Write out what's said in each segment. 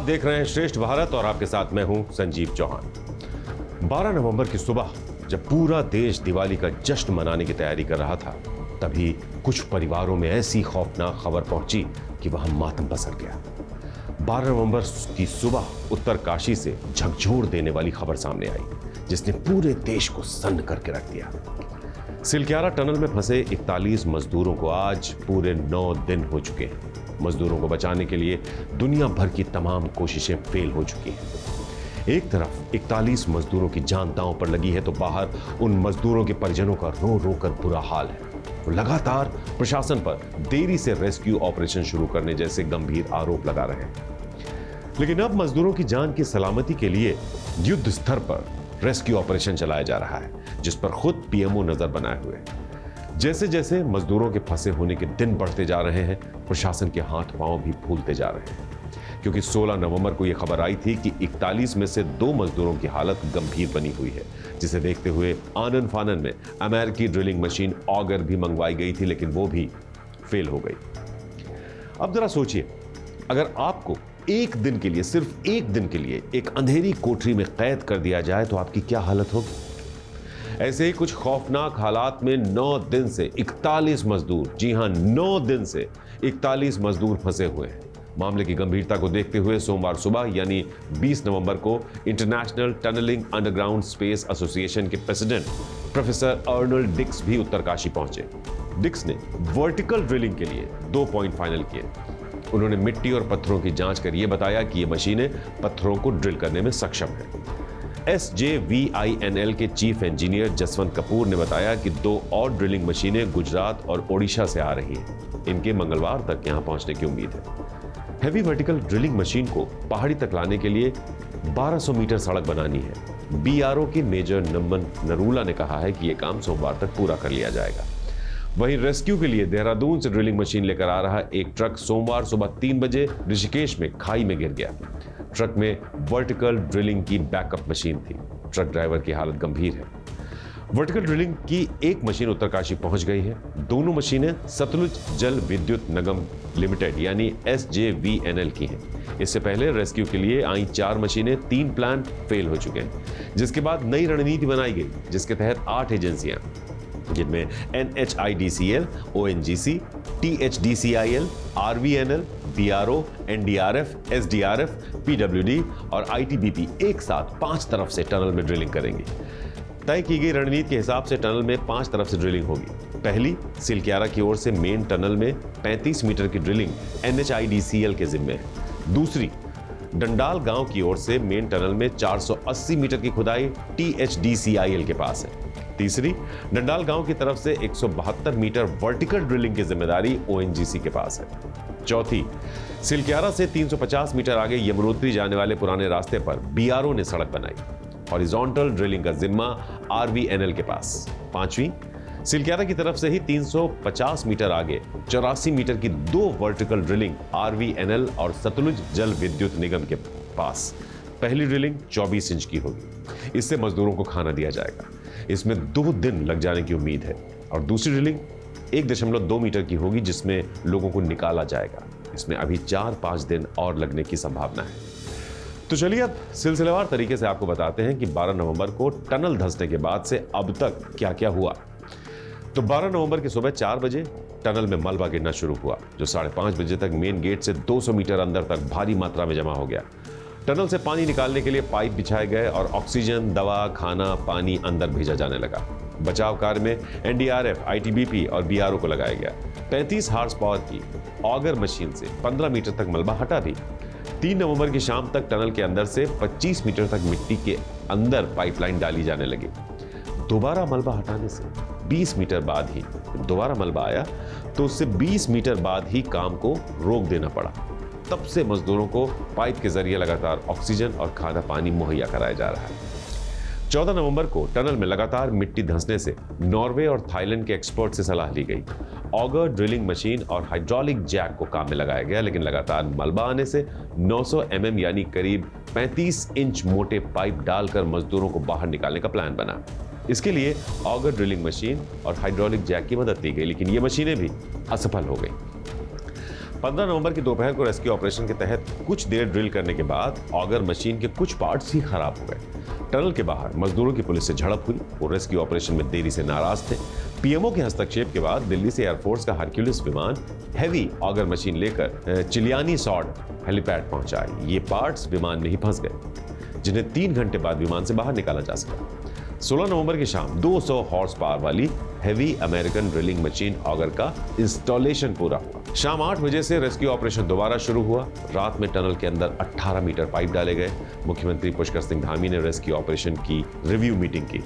आप देख रहे हैं श्रेष्ठ भारत और आपके साथ मैं हूं संजीव चौहान। 12 नवंबर की सुबह जब पूरा देश दिवाली का जश्न मनाने की तैयारी कर रहा था, तभी कुछ परिवारों में ऐसी खौफनाक खबर पहुंची कि वहां मातम पसर गया। 12 नवंबर की सुबह उत्तर काशी से झकझोर देने वाली खबर सामने आई, जिसने पूरे देश को सन्न करके रख दिया। सिलक्यारा टनल में फंसे 41 मजदूरों को आज पूरे 9 दिन हो चुके हैं। मजदूरों को बचाने के लिए दुनिया भर की तमाम कोशिशें फेल हो चुकी हैं। एक तरफ 41 मजदूरों की जान दांव पर लगी है, तो बाहर उन मजदूरों के परिजनों का रो रो कर बुरा हाल है। वो लगातार प्रशासन पर देरी से रेस्क्यू ऑपरेशन शुरू करने जैसे गंभीर आरोप लगा रहे हैं। लेकिन अब मजदूरों की जान की सलामती के लिए युद्ध स्तर पर रेस्क्यू ऑपरेशन चलाया जा रहा है, जिस पर खुद पीएमओ नजर बनाए हुए हैं। जैसे जैसे मजदूरों के फंसे होने के दिन बढ़ते जा रहे हैं, प्रशासन के हाथ पांव भी फूलते जा रहे हैं, क्योंकि 16 नवंबर को यह खबर आई थी कि 41 में से 2 मजदूरों की हालत गंभीर बनी हुई है, जिसे देखते हुए आनन फानन में अमेरिकी ड्रिलिंग मशीन ऑगर भी मंगवाई गई थी, लेकिन वो भी फेल हो गई। अब जरा सोचिए, अगर आपको एक दिन के लिए, सिर्फ एक दिन के लिए एक अंधेरी कोठरी में कैद कर दिया जाए तो आपकी क्या हालत होगी। ऐसे ही कुछ खौफनाक हालात में 9 दिन से 41 मजदूर, जी हां 9 दिन से 41 मजदूर फंसे हुए हैं। मामले की गंभीरता को देखते हुए सोमवार सुबह यानी 20 नवंबर को international tunnelling underground space association के प्रेसिडेंट प्रोफेसर अर्नल्ड डिक्स भी उत्तरकाशी पहुंचे। डिक्स ने वर्टिकल ड्रिलिंग के लिए 2 पॉइंट फाइनल किए। उन्होंने मिट्टी और पत्थरों की जांच कर यह बताया कि ये मशीनें पत्थरों को ड्रिल करने में सक्षम हैं। SJVINL के चीफ इंजीनियर जसवंत कपूर ने बताया कि 2 और ड्रिलिंग मशीनें गुजरात और ओडिशा से आ रही हैं। इनके मंगलवार तक यहां पहुंचने की उम्मीद है। हेवी वर्टिकल ड्रिलिंग मशीन को पहाड़ी तक लाने के लिए 1200 मीटर सड़क बनानी है। BRO के मेजर नमन नरूला ने कहा है कि यह काम सोमवार तक पूरा कर लिया जाएगा। वहीं रेस्क्यू के लिए देहरादून से ड्रिलिंग मशीन लेकर आ रहा एक ट्रक सोमवार सुबह 3 बजे ऋषिकेश में खाई में गिर गया। ट्रक में वर्टिकल ड्रिलिंग की बैकअप मशीन थी। ट्रक ड्राइवर की हालत गंभीर है। वर्टिकल ड्रिलिंग की एक मशीन उत्तरकाशी पहुंच गई है। दोनों मशीनें सतलुज जल विद्युत निगम लिमिटेड यानी SJVNL की हैं। इससे पहले रेस्क्यू के लिए आई 4 मशीनें 3 प्लान फेल हो चुके हैं, जिसके बाद नई रणनीति बनाई गई, जिसके तहत 8 एजेंसियां, जिनमें NHIDCL, ONGC, THDCIL, RVNL, BRO, NDRF, SDRF, PWD और ITBP एक साथ 5 तरफ से टनल में ड्रिलिंग करेंगी। तय की गई रणनीति के हिसाब से टनल में 5 तरफ से ड्रिलिंग होगी। पहली, सिलक्यारा की ओर से मेन टनल में 35 मीटर की ड्रिलिंग NHIDCL के जिम्मे है। दूसरी, डंडाल गांव की ओर से मेन टनल में 480 मीटर की खुदाई THDCIL के पास है। तीसरी, डंडाल गांव की तरफ से 172 मीटर वर्टिकल ड्रिलिंग की जिम्मेदारी ONGC के पास है। चौथी, सिलक्यारा से 350 मीटर आगे यमुनोत्री जाने वाले पुराने रास्ते पर BRO ने सड़क बनाई। हॉरिजॉन्टल ड्रिलिंग का जिम्मा RVNL के पास। पांचवी, सिलक्यारा की तरफ से ही 350 मीटर आगे 84 मीटर की 2 वर्टिकल ड्रिलिंग RVNL और सतलुज जल विद्युत निगम के पास। पहली ड्रिलिंग 24 इंच की होगी। इससे मजदूरों को खाना दिया जाएगा। इसमें 2 दिन लग जाने की उम्मीद है। और दूसरी ड्रिलिंग 1.2 मीटर की होगी, जिसमें लोगों को निकाला जाएगा। इसमें अभी 4-5 दिन और लगने की संभावना है। तो चलिए अब सिलसिलेवार तरीके से आपको बताते हैं कि 12 नवंबर को टनल धंसने के बाद से अब तक क्या क्या हुआ। तो 12 नवंबर की सुबह 4 बजे टनल में मलबा गिरना शुरू हुआ, जो 5:30 बजे तक मेन गेट से 200 मीटर अंदर तक भारी मात्रा में जमा हो गया। टनल से पानी निकालने के लिए पाइप बिछाए गए और ऑक्सीजन, दवा, खाना, पानी अंदर भेजा जाने लगा। बचाव कार्य में NDRF, ITBP और BRO को लगाया गया। 35 हार्स पावर की ऑगर मशीन से 15 मीटर तक मलबा हटा भी। 3 नवंबर की शाम तक टनल के अंदर से 25 मीटर तक मिट्टी के अंदर पाइपलाइन डाली जाने लगी। दोबारा मलबा हटाने से 20 मीटर बाद ही दोबारा मलबा आया, तो उससे 20 मीटर बाद ही काम को रोक देना पड़ा। तब से मजदूरों को पाइप के जरिए लगातार ऑक्सीजन और खाना पानी मुहैया कराया जा रहा है। 14 नवंबर को टनल में लगातार मिट्टी धंसने से नॉर्वे और थाईलैंड के एक्सपर्ट से सलाह ली गई। ऑगर ड्रिलिंग मशीन और हाइड्रोलिक जैक को काम में लगाया गया, लेकिन लगातार मलबा आने से 900 mm यानी करीब 35 इंच मोटे पाइप डालकर मजदूरों को बाहर निकालने का प्लान बना। इसके लिए ऑगर ड्रिलिंग मशीन और हाइड्रोलिक जैक की मदद ली गई, लेकिन ये मशीनें भी असफल हो गई। 15 नवंबर की दोपहर को रेस्क्यू ऑपरेशन के तहत कुछ देर ड्रिल करने के बाद ऑगर मशीन के कुछ पार्ट्स ही खराब हो गए। टनल के बाहर मजदूरों की पुलिस से झड़प हुई। वो रेस्क्यू ऑपरेशन में देरी से नाराज थे। पीएमओ के हस्तक्षेप के बाद दिल्ली से एयरफोर्स का हरक्यूलिस विमान हैवी ऑगर मशीन लेकर चिलियानी सॉर्ड हेलीपैड पहुंचा। ये पार्ट्स विमान में ही फंस गए, जिन्हें 3 घंटे बाद विमान से बाहर निकाला जा सका। 16 नवंबर की शाम 200 हॉर्स पावर वाली heavy American drilling machine auger का इंस्टॉलेशन पूरा हुआ। शाम 8 बजे से रेस्क्यू ऑपरेशन दोबारा शुरू हुआ। रात में टनल के अंदर 18 मीटर पाइप डाले गए। मुख्यमंत्री पुष्कर सिंह धामी ने रेस्क्यू ऑपरेशन की रिव्यू मीटिंग की।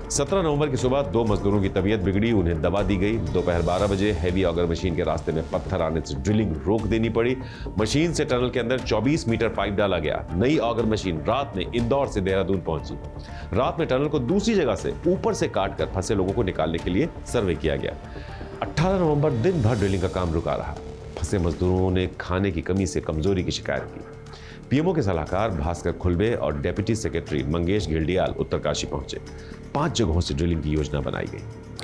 17 नवंबर की सुबह 2 मजदूरों की तबीयत बिगड़ी, उन्हें दवा दी गई। दोपहर 12 बजे हैवी ऑगर मशीन के रास्ते में पत्थर आने से ड्रिलिंग रोक देनी पड़ी। मशीन से टनल के अंदर 24 मीटर पाइप डाला गया। नई ऑगर मशीन रात में इंदौर से देहरादून पहुंची। रात में टनल को दूसरी जगह से ऊपर से काटकर फंसे लोगों को निकालने के लिए सर्वे किया गया। 18 नवंबर दिन भर ड्रिलिंग का काम रुका रहा। फंसे मजदूरों ने खाने की कमी से कमजोरी की शिकायत की। पीएमओ के सलाहकार भास्कर खुलबे और डेप्यूटी सेक्रेटरी मंगेश घिल्डियाल उत्तरकाशी पहुंचे। 5 जगहों से ड्रिलिंग की योजना बनाई गई।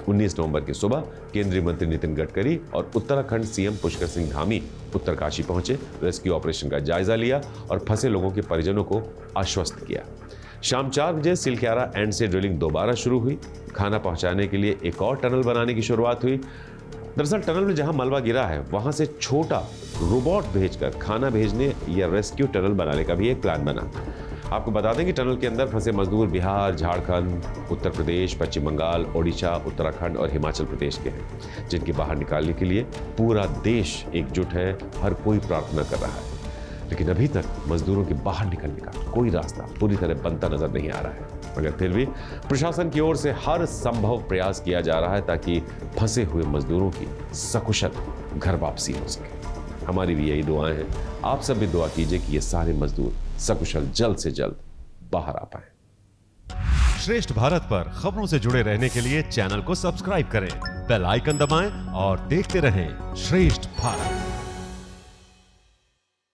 19 नवंबर की सुबह केंद्रीय मंत्री नितिन गडकरी और उत्तराखंड सीएम पुष्कर सिंह धामी उत्तरकाशी पहुंचे। रेस्क्यू ऑपरेशन का जायजा लिया और फंसे लोगों के परिजनों को आश्वस्त किया। शाम 4 बजे सिलक्यारा एंड से ड्रिलिंग दोबारा शुरू हुई। खाना पहुंचाने के लिए एक और टनल बनाने की शुरुआत हुई। दरअसल टनल में जहां मलबा गिरा है वहां से छोटा रोबोट भेजकर खाना भेजने या रेस्क्यू टनल बनाने का भी एक प्लान बना। आपको बता दें कि टनल के अंदर फंसे मजदूर बिहार, झारखंड, उत्तर प्रदेश, पश्चिम बंगाल, ओडिशा, उत्तराखंड और हिमाचल प्रदेश के हैं, जिनके बाहर निकालने के लिए पूरा देश एकजुट है। हर कोई प्रार्थना कर रहा है, लेकिन अभी तक मजदूरों के बाहर निकलने का कोई रास्ता पूरी तरह बनता नजर नहीं आ रहा है। मगर फिर भी प्रशासन की ओर से हर संभव प्रयास किया जा रहा है ताकि फंसे हुए मजदूरों की सकुशल घर वापसी हो सके। हमारी भी यही दुआएं हैं। आप सब भी दुआ कीजिए कि ये सारे मजदूर सकुशल जल्द से जल्द बाहर आ पाए। श्रेष्ठ भारत पर खबरों से जुड़े रहने के लिए चैनल को सब्सक्राइब करें, बेल आइकन दबाएं और देखते रहें श्रेष्ठ भारत।